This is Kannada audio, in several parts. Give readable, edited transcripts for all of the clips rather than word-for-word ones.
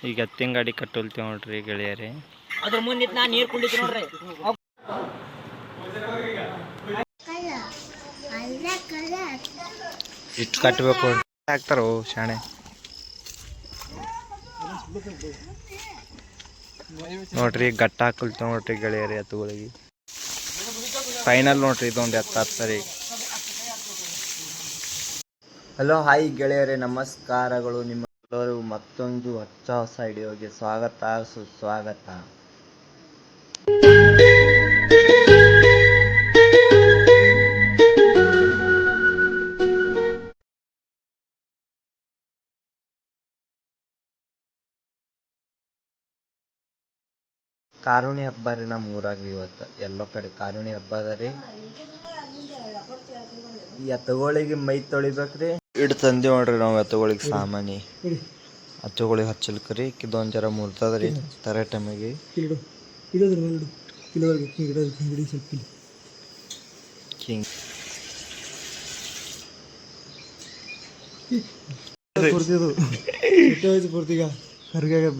ಈಗ ಎತ್ತಿನ ಗಾಡಿ ಕಟ್ಟೋಲ್ತೇವೆ ನೋಡ್ರಿ ಗೆಳೆಯರೇ. ಅದ್ರ ಮುಂದೆ ನಾ ನೀರು ಕುಡಿತು ನೋಡ್ರಿ. ಇಷ್ಟು ಕಟ್ಟಬೇಕು ಹಾಕ್ತಾರೋ ಶಾಣೆ ನೋಡ್ರಿ. ಗಟ್ಟ ಹಾಕೊಳ್ತೇವೆ ನೋಡ್ರಿ ಗೆಳೆಯರೇ ಎತ್ತುಗಳಿಗೆ. ಫೈನಲ್ ನೋಡ್ರಿ ಇದೊಂದು ಎತ್ತ ಸರಿ. ಹಲೋ ಹಾಯ್ ಗೆಳೆಯರೇ, ನಮಸ್ಕಾರಗಳು. ನಿಮ್ಮೆಲ್ಲರೂ ಮತ್ತೊಂದು ಹೊಸ ವಿಡಿಯೋಗೆ ಸ್ವಾಗತ ಸುಸ್ವಾಗತ. ಕಾರುಣಿ ಹಬ್ಬ ರೀ ನಮ್ಮ ಊರಾಗ. ಇವತ್ತು ಎಲ್ಲೋ ಕಡೆ ಕಾರುಣಿ ಹಬ್ಬ ಅದ ರೀ. ಎತ್ತುಗಳಿಗೆ ಮೈ ತೊಳಿಬೇಕ್ರಿ. ಇಟ್ಟು ತಂದಿ ನೋಡ್ರಿ ನಾವು ಎತ್ತುಗಳಿಗೆ ಸಾಮಾನಿ. ಎತ್ತುಗಳಿಗೆ ಹಚ್ಚಲ್ಕರಿ ಇದೊಂದು ಜರ ಮುರ್ತದ ರೀ ತರ ಟೈಮಿಗೆ.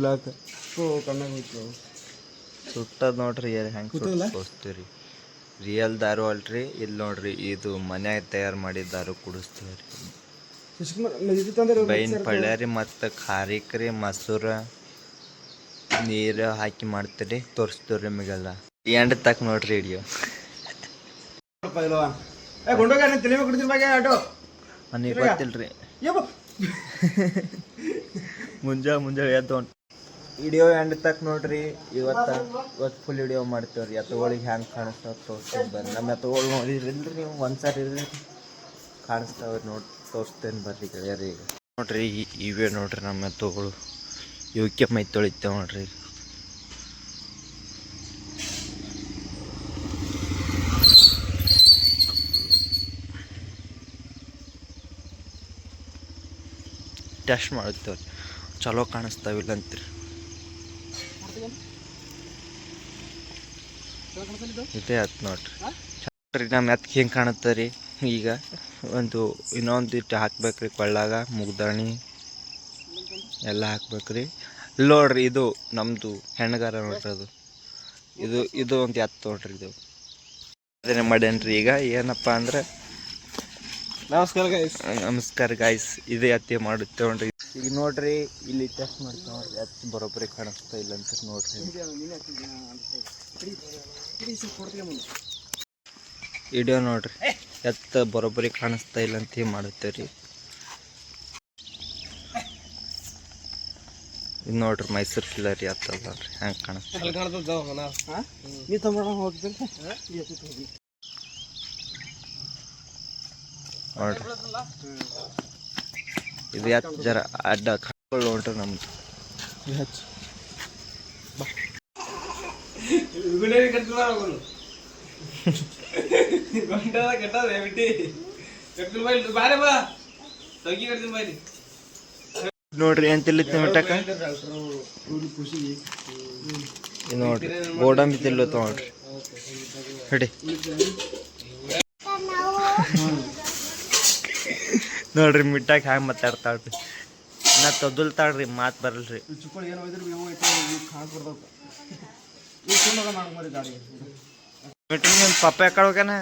ಬ್ಲಾಕ್ ಸುಟ್ಟದ್ ನೋಡ್ರಿ ಹೆಂಗೆ ತೋರಿಸ್ತೀವಿ. ರಿಯಲ್ ದಾರು ಅಲ್ರಿ. ಇಲ್ಲಿ ನೋಡ್ರಿ ಇದು ಮನ್ಯಾಗ ತಯಾರು ಮಾಡಿದ ದಾರು ಕುಡಿಸ್ತೀವಿ ರೀ. ಬೈನ್ ಪಳ್ಳ್ಯಾರಿ ಮತ್ತು ಖಾರಿಕ್ರಿ ಮೊಸರ ನೀರು ಹಾಕಿ ಮಾಡ್ತೀರಿ. ತೋರಿಸ್ತೀವ್ರಿ ನಿಮಗೆಲ್ಲ ಎಂಡ್ ತಕ್ಕ ನೋಡ್ರಿ ಹಿಡಿಯೋ. ನನಗೆ ಗೊತ್ತಿಲ್ರಿ. ಮುಂಜಾನೆ ಎದ್ದು ವಿಡಿಯೋ ಎಂಡ್ ತಕ್ಕ ನೋಡ್ರಿ. ಇವತ್ತು ಫುಲ್ ವಿಡಿಯೋ ಮಾಡ್ತೇವ್ರಿ. ಎತ್ತುಗಳಿಗೆ ಹೆಂಗೆ ಕಾಣಿಸ್ತಾವ ತೋರಿಸ್ತೀನಿ ಬರ್ರಿ. ನಮ್ಮ ಎತ್ತುಗಳು ನೋಡಿದ್ರಿಲ್ರಿ ನೀವು ಒಂದ್ಸಾರಿ ಇರ್ರಿ, ಕಾಣಿಸ್ತಾವ್ರಿ ನೋಡಿ ತೋರಿಸ್ತೇನೆ ಬರ್ರಿ ಗೆಳೆಯರಿ. ಈಗ ನೋಡ್ರಿ ಇವೇ ನೋಡ್ರಿ ನಮ್ಮ ಎತ್ತುಗಳು. ಇವಕ್ಕೆ ಮೈ ತೊಳಿತೇವೆ ನೋಡ್ರಿ. ಟೆಸ್ಟ್ ಮಾಡುತ್ತೇವೆ ಚಲೋ ಕಾಣಿಸ್ತಾವಿಲ್ಲ ಅಂತೀರಿ. ಇದೇ ಆಯ್ತು ನೋಡ್ರಿ. ನಮ್ಮ ಎತ್ತಿಗೆ ಹೆಂಗೆ ಕಾಣುತ್ತೆ ರೀ. ಈಗ ಇನ್ನೊಂದು ಇಟ್ಟು ಹಾಕ್ಬೇಕ್ರಿ ಕೊಳ್ಳಾಗ. ಮುಗ್ದಾಣಿ ಎಲ್ಲ ಹಾಕ್ಬೇಕ್ರಿ. ಇಲ್ಲಿ ನೋಡ್ರಿ ಇದು ನಮ್ಮದು ಹೆಣ್ಗಾರ ನೋಡ್ರಿ. ಇದು ಒಂದು ಎತ್ತು ನೋಡ್ರಿ. ಇದು ಅದನ್ನೇ ಮಾಡೇನ್ರಿ. ಈಗ ಏನಪ್ಪ ಅಂದ್ರೆ ನಮಸ್ಕಾರ ಗಾಯ್ಸ್. ಇದೇ ಎತ್ತಿ ಮಾಡುತ್ತೇವೆ ನೋಡ್ರಿ. ಈಗ ನೋಡ್ರಿ ಇಲ್ಲಿ ಟೆಸ್ಟ್ ಮಾಡ್ತೇವೆ ನೋಡ್ರಿ. ಎತ್ತು ಬರೋಬ್ಬರಿ ಕಾಣಿಸ್ತಾ ಇಲ್ಲ ಅಂತ ನೋಡ್ರಿ. ವಿಡಿಯೋ ನೋಡ್ರಿ. ಎತ್ತು ಬರೋಬ್ಬರಿ ಕಾಣಿಸ್ತಾ ಇಲ್ಲ ಅಂತ ಮಾಡುತ್ತೇವೆ ರೀ. ಇದು ನೋಡ್ರಿ ಮೈಸೂರು ಕಿಲ್ಲರಿ ಎತ್ತದ ನೋಡ್ರಿ ಹೆಂಗೆ ಕಾಣಿಸ್ತಾ ನೋಡ್ರಿ. ಇದು ಎತ್ತು ಜರ ಅಡ್ಡ ಕಟ್ಕೊಳ್ಳಿ ನೋಡ್ರಿ ನಮ್ದು. ನೋಡ್ರಿ ಏನ್ ತಿಲ್ಲತ್ತ ಮಿಟ್ಟಕ್ಕ. ನೋಡ್ರಿ ಗೋಡಂಬಿ ತಿಲ್ಲತ್ತ ನೋಡ್ರಿ. ಹಿಡಿ ನೋಡ್ರಿ ಮಿಟ್ಟಾಕ ಹ್ಯಾಂಗ ಮಾತಾಡ್ತಾಳ್ರಿ. ನಾ ತೊದಲ್ತಾಳ್ರಿ, ಮಾತು ಬರಲ್ರಿ. ಪಪ್ಪ ಯಾಕಡೆ ಹೋಗ್ಯಾನ?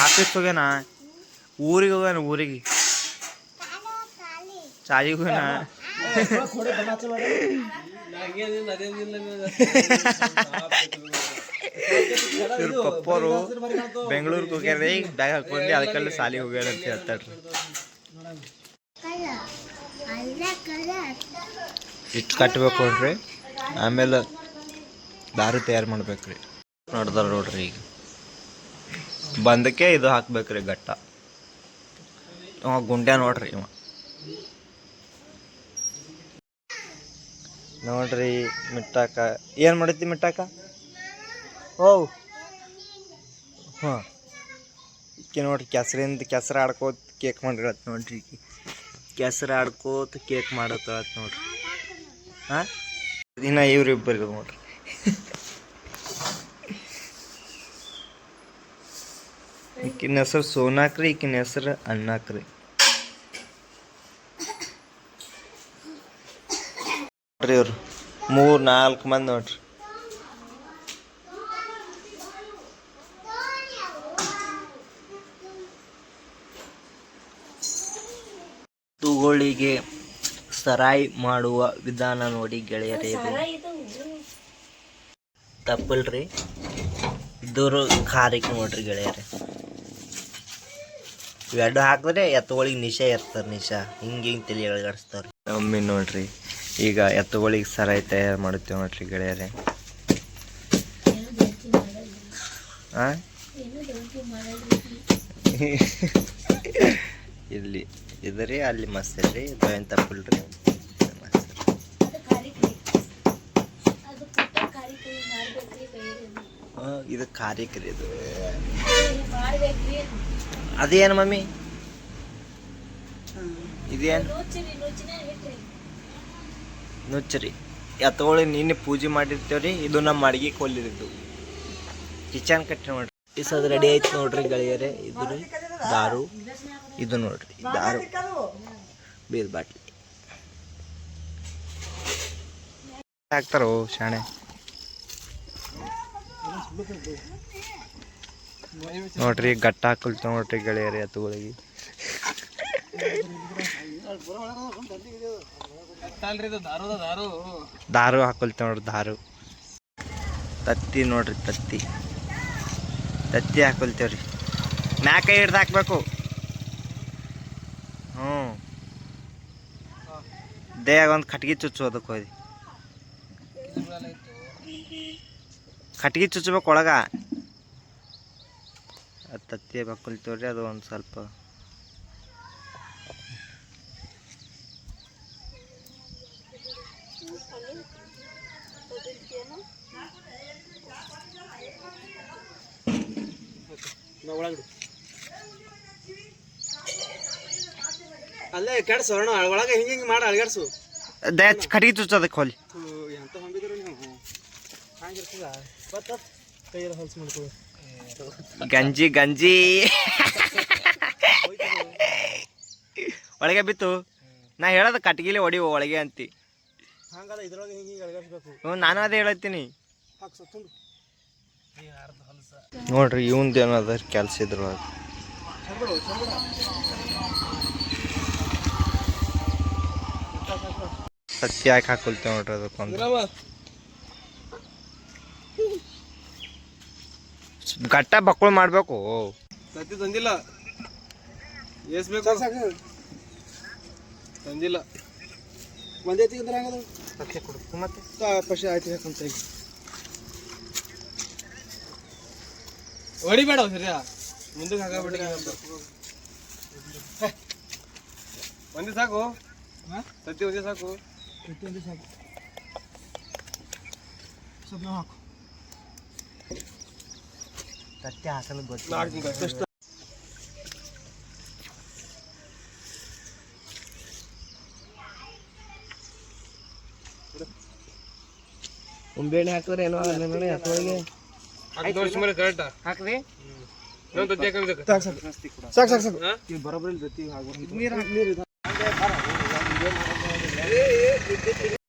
ಆಫೀಸ್ ಹೋಗ್ಯಾನ? ಊರಿಗೆ ಹೋಗ್ಯಾನ? ಊರಿಗೆ ಚಾಲಿಗೆ ಹೋಗ್ಯಾನ? ಇವ್ರ ಪಪ್ಪರು ಬೆಂಗಳೂರಿಗೆ ಹೋಗ್ಯಾರ. ಈಗ ಬ್ಯಾಗ್ ಹಾಕೊಂಡು ಅದಕ್ಕೆಲ್ಲ ಸಾಲಿಗೆ ಹೋಗ್ಯಾರ ಅಂತ ಹೇಳ್ತಾಳ್ರಿ. ಇಷ್ಟು ಕಟ್ಟಬೇಕು ನೋಡ್ರಿ. ಆಮೇಲೆ ದಾರು ತಯಾರು ಮಾಡ್ಬೇಕ್ರಿ. ನೋಡ್ದಾರ ನೋಡ್ರಿ. ಈಗ ಬಂದಕ್ಕೆ ಇದು ಹಾಕ್ಬೇಕ್ರಿ ಗಟ್ಟ. ಗುಂಡ್ಯಾ ನೋಡ್ರಿ ಇವ ನೋಡ್ರಿ. ಮಿಟ್ಟಾಕ ಏನು ಮಾಡೈತಿ ಮಿಟ್ಟಾಕ? ಹಾಂ ಈಕೆ ನೋಡ್ರಿ ಕೆಸರು ಆಡ್ಕೋತ ಕೇಕ್ ಮಾಡಿರತ್ ನೋಡ್ರಿ. ಈಕಿ ಕೆಸರು ಆಡ್ಕೋತ ಕೇಕ್ ಮಾಡತ್ತ ನೋಡ್ರಿ. ಹಾಂ ಇನ್ನು ಇವ್ರಿಬ್ಬರಿಗೆ ನೋಡ್ರಿ. ಈಕಿನ ಹೆಸರು ಸೋನಾಕ್ರಿ, ಈಕಿನ ಹೆಸರು ಅಣ್ಣಾಕ್ರಿ. ನೋಡ್ರಿ ಇವ್ರು 3-4 ಮಂದಿ ನೋಡ್ರಿ. ತೂಗೋಳಿಗೆ ಸರಾಯಿ ಮಾಡುವ ವಿಧಾನ ನೋಡಿ ಗೆಳೆಯರೇ. ಇದು ತಪ್ಪಲ್ರಿ, ಇದ್ರ ಖಾರಕ್ಕೆ ನೋಡ್ರಿ ಗೆಳೆಯರೇ. ಇವೆರಡು ಹಾಕಿದ್ರೆ ಎತ್ತುಗಳಿಗೆ ನಿಶೆ ಇರ್ತಾರೆ. ನಿಶಾ ಹಿಂಗೆ ತಲೆ ಎಳಗಾಡಿಸ್ತಾರೆ. ಒಮ್ಮೆ ನೋಡ್ರಿ ಈಗ ಎತ್ತುಗಳಿಗೆ ಸರಾಯಿ ತಯಾರು ಮಾಡುತ್ತೇವೆ ನೋಡ್ರಿ ಗೆಳೆಯರೇ. ಇಲ್ಲಿ ಇದರಿ ಅಲ್ಲಿ ಮಸ್ತ್ ರೀ, ಏನು ತಪ್ಪಲ್ರಿ. ಇದು ಖಾರಿಕ್ರಿ. ಇದು ಅದೇನು ಮಮ್ಮಿ, ಇದೇನು ನುಚ್ಚರಿ ಎತ್ತುಗಳು ನಿನ್ನೆ ಪೂಜೆ ಮಾಡಿರ್ತೇವ್ರಿ. ಇದು ನಮ್ಮ ಅಡಿಗೆ ಕೊಲ್ಲಿದ್ದು ಕಿಚನ್ ಕಟ್ಟಿ ನೋಡ್ರಿ. ಅದು ರೆಡಿ ಆಯ್ತು ನೋಡ್ರಿ ಗೆಳೆಯರೇ. ಇದು ರೀ ದಾರು, ಇದು ನೋಡ್ರಿ ದಾರು ಬೀರ್ ಬಾಟ್ಲಿ ಹಾಕ್ತಾರ ಶಾಣೆ. ನೋಡ್ರಿ ಗಟ್ಟ ಹಾಕೊಳ್ತಾವ ನೋಡ್ರಿ ಗೆಳೆಯರೇ ಎತ್ತುಗಳಿಗೆ. ದಾರು ಹಾಕೊಳ್ತಾವ ನೋಡ್ರಿ ದಾರು. ತತ್ತಿ ನೋಡ್ರಿ ತತ್ತಿ ಹಾಕೊಳ್ತೇವ್ರಿ. ಮ್ಯಾಕ ಕೈ ಹಿಡ್ದು ಹಾಕ್ಬೇಕು. ದೇಹ ಒಂದು ಕಟ್ಗಿ ಚುಚ್ಚು, ಅದಕ್ಕೆ ಹೋಗಿ ಕಟ್ಗಿ ಚುಚ್ಚಬೇಕು ಒಳಗ. ಅದು ತತ್ತಿ ಹಾಕೊಳ್ತೇವ್ರಿ. ಅದು ಒಂದು ಸ್ವಲ್ಪ ಅಲ್ಲೇ ಕೆಡ್ಸೋಣ ಒಳಗೆ ಹಿಂಗೆ ಮಾಡಿ ಅಳಗಾಡ್ಸು. ಕಟ್ಗಿ ಚುಚ್ಚು ಅದಕ್ಕೆ ಹೋಲಿ. ಎಂತ ಹೊಂಬಿದ್ರು ನೀವು ಹಂಗಿರ್ತದ ಕೈಯಲ್ಲಿ ಹೊಲ್ಸ್ ಮಾಡ್ಕೊಳ್ಳಿ. ಗಂಜಿ ಒಳಗೆ ಬಿತ್ತು. ನಾ ಹೇಳೋದು ಕಟ್ಗಿಲಿ ಹೊಡಿವು ಒಳಗೆ ಅಂತಿ. ಹಂಗಲ್ಲ ಇದ್ರೊಳಗೆ ಹಿಂಗೆ ಅಳಗಾಡ್ಸ್ಬೇಕು. ನಾನು ಅದೇ ಹೇಳತ್ತೀನಿ ನೋಡ್ರಿ. ಇವಂದೇನು ಅದ ಕೆಲ್ಸ ಇದ್ರೊಳಗೆ. ಸತ್ಯ ಹಾಕಿ ಹಾಕೊಳ್ತೇವೆ ನೋಡ್ರಿ ಅದಕ್ಕೊಂದು. ಗಟ್ಟ ಬಕ್ಕಳು ಮಾಡ್ಬೇಕು. ಸತ್ಯ ತಂದಿಲ್ಲ, ಏಸ್ಬೇಕು ತಂದಿಲ್ಲ. ಒಂದೇ ತಿಂದ್ರೆ ಹಂಗದ ಸತ್ಯ ಕೊಡು ಮತ್ತೆ ಪಶೆ ಆಯ್ತು ಯಾಕಂತ ಹೊಡಿಬೇಡ ಸರಿಯಾ. ಮುಂದಕ್ಕೆ ಹಾಕಬೇಡ, ಒಂದೇ ಸಾಕು. ಸತ್ಯ ಒಂದೇ ಸಾಕು, ಒಂದೇ ಸಾಕು. ಸ್ವಲ್ಪ ನಾವು ಹಾಕು. ಸತ್ಯ ಹಾಕಲು ಗೊತ್ತು. ಉಂಬೆಣ್ಣೆ ಹಾಕಿದ್ರೆ ಏನೋ ನೋಡಿ ಹತ್ತೊಳಗೆ ಹಾಕ್ರಿ. ಸಾಕು ಬರೋಬ್ಬರಿ ಜೊತೆ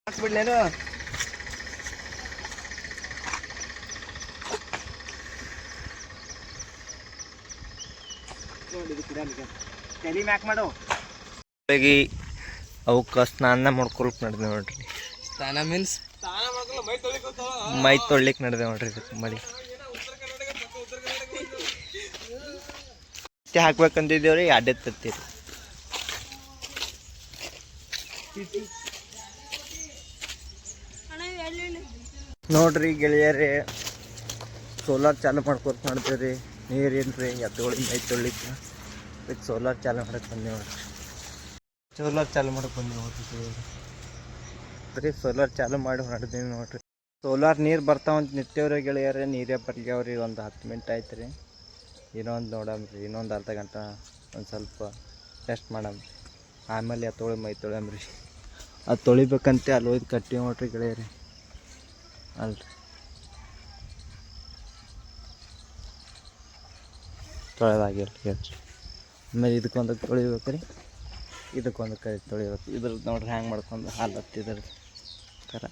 ಹಾಕ್ಬಿಡ್ಲೇನು. ತಲೆ ಮ್ಯಾಕ್ ಮಾಡು. ಅವಕ್ಕೆ ಸ್ನಾನ ಮಾಡ್ಕೊಳಕ್ ನಡೆದೆ ನೋಡ್ರಿ. ಸ್ನಾನ ಮೀನ್ಸ್ ಮೈ ತೊಳ್ಲಿಕ್ಕೆ ನಡೆದೆ ನೋಡ್ರಿ. ಇದಕ್ಕೆ ಮಳಿ ಹಾಕ್ಬೇಕಂತಿದ್ದೇವ್ರಿ. ಅಡ್ಡೆ ತತ್ತೀರಿ ನೋಡ್ರಿ ಗೆಳೆಯರೇ. ಸೋಲಾರ್ ಚಾಲು ಮಾಡ್ಕೊತ ಮಾಡ್ತೇವ್ರಿ. ನೀರೇನ್ರಿ ಎತ್ತುಗಳಿಗೆ ಮೈ ತೊಳ್ಲಿಕ್ಕೆ. ಅದಕ್ಕೆ ಸೋಲಾರ್ ಚಾಲು ಮಾಡಕ್ಕೆ ಬಂದೆ ನೋಡ್ರಿ. ಸೋಲಾರ್ ಚಾಲು ಮಾಡಕ್ಕೆ ಬಂದೆ ನೋಡ್ರಿ. ಸೋಲಾರ್ ಚಾಲು ಮಾಡಿ ಹೊರಡ್ದೀನಿ ನೋಡ್ರಿ. ಸೋಲಾರ್ ನೀರು ಬರ್ತಾವಂತ ನಿಂತೇವ್ರಿ ಗೆಳೆಯರೇ. ನೀರೇ ಬರ್ಗ್ಯಾವ್ರಿ. ಒಂದು 10 ಮಿನಿಟ್ ಆಯ್ತು ರೀ. ಇನ್ನೊಂದು ನೋಡಮ್ರಿ. ಇನ್ನೊಂದು ಅರ್ಧ ಗಂಟೆ ಒಂದು ಸ್ವಲ್ಪ ರೆಸ್ಟ್ ಮಾಡಮ್ರಿ. ಆಮೇಲೆ ಎತ್ತೊಳಿ ಮೈ ತೊಳೆಯಮ್ರಿ. ಅದು ತೊಳಿಬೇಕಂತೆ ಅಲ್ಲಿ ಹೋಯ್ದು ಕಟ್ಟಿ ನೋಡ್ರಿ ಗೆಳೆಯರಿ. ಅಲ್ರಿ ತೊಳೆದಾಗಿಲ್ಲ ಹೇಳ್ರಿ. ಆಮೇಲೆ ಇದಕ್ಕೊಂದು ತೊಳಿಬೇಕು ರೀ. ಇದಕ್ಕೊಂದು ಕೈ ತೊಳಿಬೇಕು. ಇದ್ರದ್ದು ನೋಡ್ರಿ ಹ್ಯಾಂಗೆ ಮಾಡ್ಕೊಂಡು ಹಾಲು ಹತ್ತಿದ್ರಿ. ಪ್ರಕಾರ.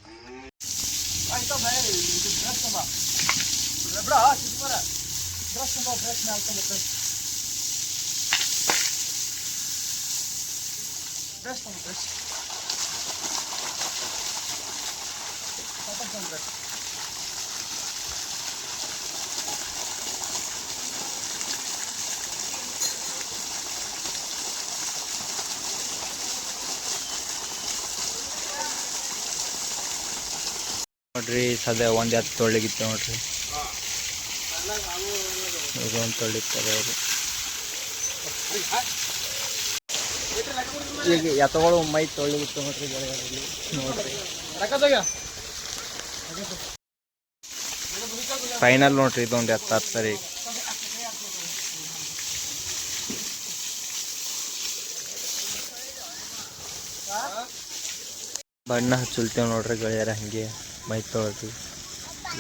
ನೋಡ್ರಿ ಸದ್ಯ ಒಂದು ಎತ್ತು ತೊಳಿಗಿತ್ತು ನೋಡ್ರಿ, ಇದೊಂದು ತೊಳಿತಾರೆ ಅವರು. ಈಗ ಎತ್ತುಗಳು ಮೈ ತೊಳಿಗಿತ್ತು ನೋಡ್ರಿ ಗೆಳೆಯರಲ್ಲಿ ನೋಡ್ರಿ. ಫೈನಲ್ ನೋಡ್ರಿ ಇದೊಂದು ಎತ್ತು ಹತ್ತಾರೆ ಈಗ. ಬಣ್ಣ ಹಚ್ಚುಲ್ತೇವೆ ನೋಡ್ರಿ ಗೆಳೆಯರ, ಹಂಗೆ ಮೈ ತೊಳ್ದು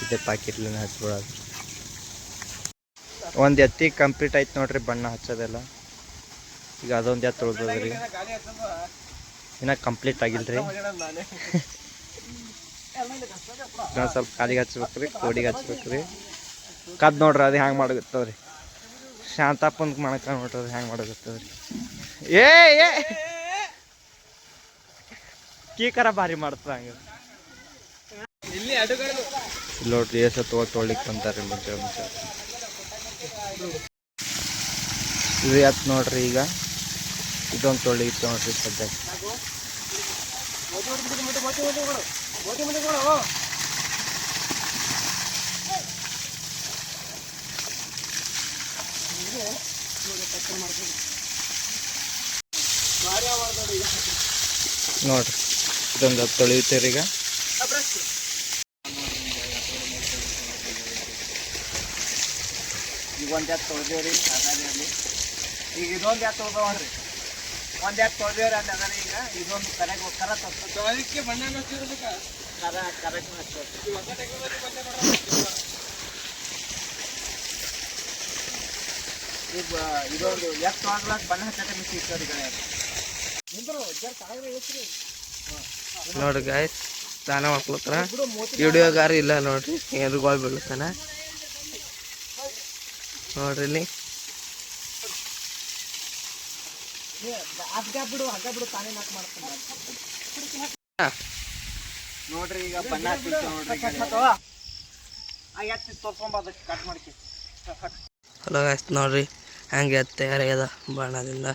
ಇದೇ ಪ್ಯಾಕೆಟ್ಲಿನ ಹಚ್ಬಿಡೋದು. ಒಂದು ಎತ್ತಿಗೆ ಕಂಪ್ಲೀಟ್ ಆಯ್ತು ನೋಡ್ರಿ ಬಣ್ಣ ಹಚ್ಚೋದೆಲ್ಲ. ಈಗ ಅದೊಂದು ಎತ್ತು ತೊಳ್ದದ್ರಿ, ಇನ್ನು ಕಂಪ್ಲೀಟ್ ಆಗಿಲ್ರಿ. ಇನ್ನೊಂದು ಸ್ವಲ್ಪ ಕಾಲಿಗೆ ಹಚ್ಬೇಕ್ರಿ, ಕೋಡಿಗೆ ಹಚ್ಬೇಕ್ರಿ. ಕದ್ ನೋಡ್ರಿ ಅದು ಹ್ಯಾಂಗೆ ಮಾಡಾಗತ್ತದ್ರಿ. ಶಾಂತಪ್ಪಂದು ಮಾಡಕ ನೋಡ್ರಿ ಹ್ಯಾಂಗೆ ಮಾಡಾಗತ್ತದ್ರಿ. ಏ ಕೀಕರ ಭಾರಿ ಮಾಡ್ತದ ಹಂಗೆ. ಇಲ್ಲಿ ನೋಡ್ರಿ ಏಸ ತೊಳಿಕ್ ಬಂತಾರ್ರಿ ಮುಂಚೆ ಮುಂಚೆ. ಇದು ಎತ್ತು ನೋಡ್ರಿ, ಈಗ ಇದೊಂದು ತೊಳಿಗಿತ್ತು ನೋಡ್ರಿ ಸದ್ಯಕ್ಕೆ. ನೋಡ್ರಿ ಇದೊಂದು ತೊಳಿತೀರಿ ಈಗ. ಈಗ ಒಂದು ಎತ್ತು ತೊಳೆದೇವ್ರಿ ಅದಾದ್ಮೇಲೆ ಈಗ ಇದೊಂದು ಎತ್ತು ತೊಳ್ದವ್ರಿ. ಒಂದು ಎತ್ತು ತೊಳೆದೇವ್ರಿ ಅದಾದ್ರೆ ಈಗ ಇದೊಂದು ಕರೆಗೆ ಕರ ತೊಗೊಳಕ್ಕೆ ಬಣ್ಣ ಕರ ಕರೆಕ್ಟ್ ಈಗ ಇದೊಂದು ಎತ್ತು ತೊಗೊಳಕ್ಕೆ ಬಣ್ಣ ಹಚ್ಚಕ್ಕೆ ಮಿಸ್ ಇರ್ತದೆ ನೋಡ್ರಿ ಗಾಯ್ಸ್, ಸ್ನಾನ ಮಾಡ್ಕೊತಾರ. ವಿಡಿಯೋಗಾರ ಇಲ್ಲ ನೋಡ್ರಿ, ಎದುರುಗಳು ಬೀಳ್ತಾನ ನೋಡ್ರಿ. ಇಲ್ಲಿ ನೋಡ್ರಿ ಈಗ ಬಣ್ಣ ನೋಡ್ರಿ. ಹಲೋ ಗಾಯ್ಸ್, ನೋಡ್ರಿ ಹಂಗೆ ತಯಾರಾಗ್ಯದ ಬಣ್ಣದಿಂದ.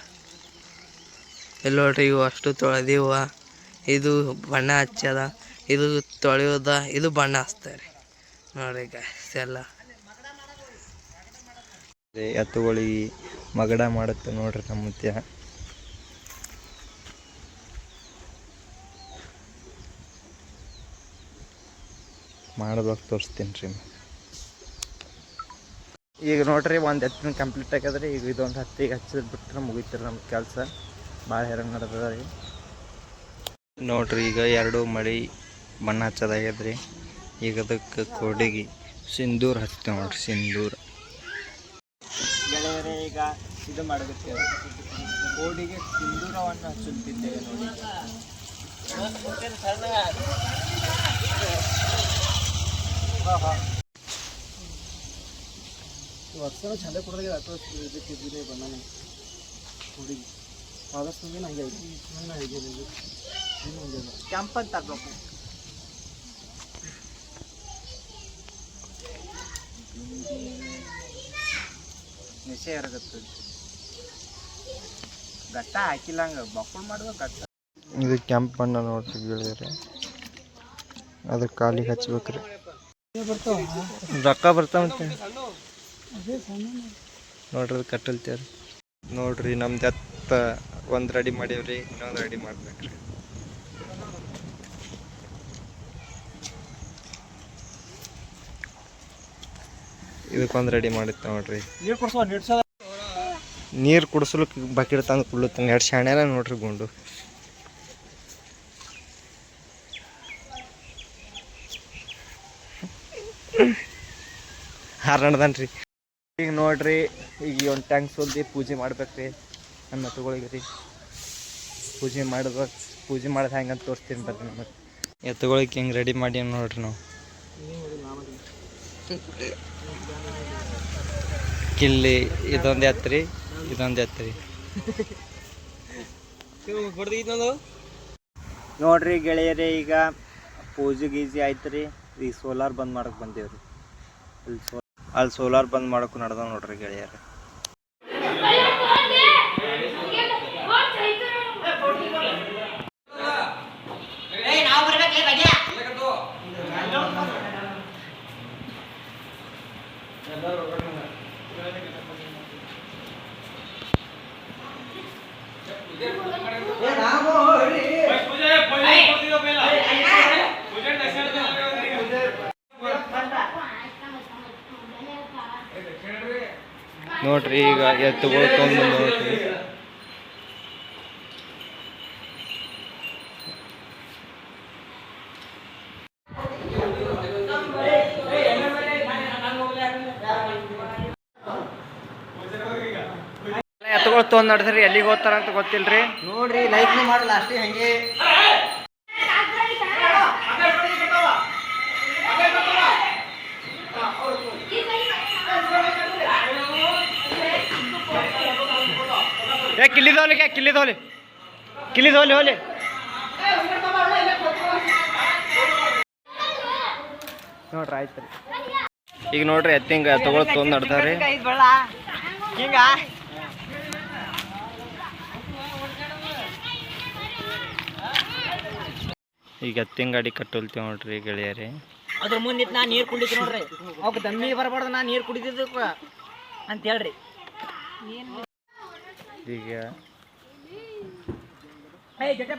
ಇಲ್ಲಿ ನೋಡ್ರಿ ಇವು ಅಷ್ಟು ತೊಳೆದಿವ, ಇದು ಬಣ್ಣ ಹಚ್ಚದ, ಇದು ತೊಳೆಯೋದ, ಇದು ಬಣ್ಣ ಹಚ್ತಾರೆ ನೋಡ್ರಿ ಗಾಯ್ಸ್ ಎಲ್ಲ. ಎತ್ತುಗಳಿಗೆ ಮಗಡ ಮಾಡುತ್ತೆ ನೋಡ್ರಿ ನಮ್ಮ ಮುತ್ಯ. ಮಾಡ್ಬೇಕು ತೋರಿಸ್ತೀನಿ ರೀ. ಈಗ ನೋಡ್ರಿ ಒಂದು ಎತ್ತಿನ ಕಂಪ್ಲೀಟ್ ಆಗ್ಯದ್ರಿ. ಈಗ ಇದೊಂದು ಹತ್ತಿಗೆ ಹಚ್ಚಿದ್ ಬಿಟ್ರೆ ಮುಗಿತೀರಿ ನಮ್ಮ ಕೆಲಸ. ಭಾಳ ಹೆರಂಗೆ ನಡೆದದ ರೀ ನೋಡ್ರಿ. ಈಗ ಎರಡು ಮಳೆ ಬಣ್ಣ ಹಚ್ಚೋದಾಗ್ಯದ್ರಿ. ಈಗ ಅದಕ್ಕೆ ಕೋಡಿಗೆ ಸಿಂಧೂರ ಹಚ್ತೇವೆ ನೋಡ್ರಿ, ಸಿಂಧೂರ. ಗೆಳೆಯರೇ ಈಗ ಇದು ಮಾಡಗುತ್ತೇವೆ, ಕೋಡಿಗೆ ಸಿಂಧೂರವನ್ನು ಹಚ್ಚುತ್ತಿದ್ದೇವೆ ನೋಡಿ. ವರ್ಷ ಚಂದ ಕೊಡೋದಾಗ ಇದಕ್ಕೆ ಬಣ್ಣನೆ ಕೋಡಿಗೆ ಆದಷ್ಟು ಹಂಗೆ ಐತಿ ಕೆಂಪಂತ ತರಬೇಕು. ನಿಶೆ ಇರಗತ್ತೆ ಗಟ್ಟ ಹಾಕಿಲ್ಲ ಹಂಗೆ ಬಕ್ಕುಳು ಮಾಡುವ ಗಟ್ಟ. ಇದು ಕೆಂಪು ಬಣ್ಣ ನೋಡ್ರಿ ಗೆಳೆಯರೆ, ಅದ್ರ ಕಾಲಿಗೆ ಹಚ್ಬೇಕ್ರಿ. ರೊಕ್ಕ ಬರ್ತಾವಂತೆ ನೋಡ್ರಿ. ಅದು ಕಟ್ಟಲ್ತೇವ್ರಿ ನೋಡ್ರಿ. ನಮ್ದು ಎತ್ತ ಒಂದು ರೆಡಿ ಮಾಡೀವ್ರಿ, ಇನ್ನೊಂದು ರೆಡಿ ಮಾಡ್ಬೇಕ್ರಿ. ಇದಕ್ಕೊಂದು ರೆಡಿ ಮಾಡಿತ್ತು ನೋಡ್ರಿ. ನೀರು ಕುಡಿಸ್ಲಿಕ್ಕೆ ಬಕೆಟ್ ತಂದು ಕುಡ್ಲತ್ತಾನೆ. ಎರಡು ಶಾಣ್ಯಾನ ನೋಡ್ರಿ ಗುಂಡು. ಹಾರಾಡ್ದನ್ರಿ. ಈಗ ನೋಡ್ರಿ, ಈಗ ಒಂದು ಟ್ಯಾಂಕ್ ಸುಲ್ದಿ ಪೂಜೆ ಮಾಡ್ಬೇಕ್ರಿ ನಮ್ಮ ಎತ್ತುಗಳಿಗೆ ರೀ. ಪೂಜೆ ಮಾಡೋದು ಹೆಂಗಂತ ತೋರಿಸ್ತೀನಿ ಬರ್ರಿ. ಎತ್ತುಗಳಿಗೆ ಹಿಂಗೆ ರೆಡಿ ಮಾಡಿ ನೋಡ್ರಿ ನಾವು ಕಿಲ್ಲಿ ಇದೊಂದು ಎತ್ತರಿ ಇದೊಂದು ಎತ್ತರಿ ನೋಡ್ರಿ ಗೆಳೆಯರೇ, ಈಗ ಪೂಜೆ ಗೀಜಿ ಆಯ್ತು ರೀ. ಈಗ ಸೋಲಾರ್ ಬಂದ್ ಮಾಡಕ್ಕೆ ಬಂದೇವ್ರಿ. ಅಲ್ಲಿ ಸೋಲಾರ್ ಬಂದ್ ಮಾಡಕ್ಕೆ ನಡ್ದಾವ ನೋಡ್ರಿ ಗೆಳೆಯರೇ. ನೋಡ್ರಿ ಈಗ ಎತ್ತುಗಳು ತೊಗೊಂಡು ನೋಡ್ರಿ. ಎತ್ತುಗಳು ತೊಗೊಂಡ್ ನಡ್ದ್ರಿ, ಎಲ್ಲಿಗೆ ಹೋಗ್ತಾರ ಅಂತ ಗೊತ್ತಿಲ್ರಿ. ನೋಡ್ರಿ ಲೈಕ್ ಮಾಡಲ್ಲ ಅಷ್ಟೇ ಹಂಗೆ. ಕಿಲ್ಲಿದೋಲಿ ಹೋಲಿ. ನೋಡ್ರಿ ಆಯ್ತು ರೀ. ಈಗ ನೋಡ್ರಿ ಎತ್ತಿಂಗ ಎತ್ತುಗಳು ತೊಗೊಂಡ್ ನಡ್ದಾವ್ರಿ. ಈಗ ಎತ್ತಿನ ಗಾಡಿ ಕಟ್ಟೋಲ್ತೀವಿ ನೋಡ್ರಿ ಗೆಳೆಯರೇ. ಅದ್ರ ಮುಂದೆ ನಾ ನೀರು ಕುಡಿತೀನಿ ನೋಡ್ರಿ. ಅವಕ್ಕೆ ದಮ್ಮಿ ಬರಬಾರ್ದು, ನಾ ನೀರು ಕುಡಿದಿದ್ದು ಅಂತ ಹೇಳ್ರಿ. ಈಗ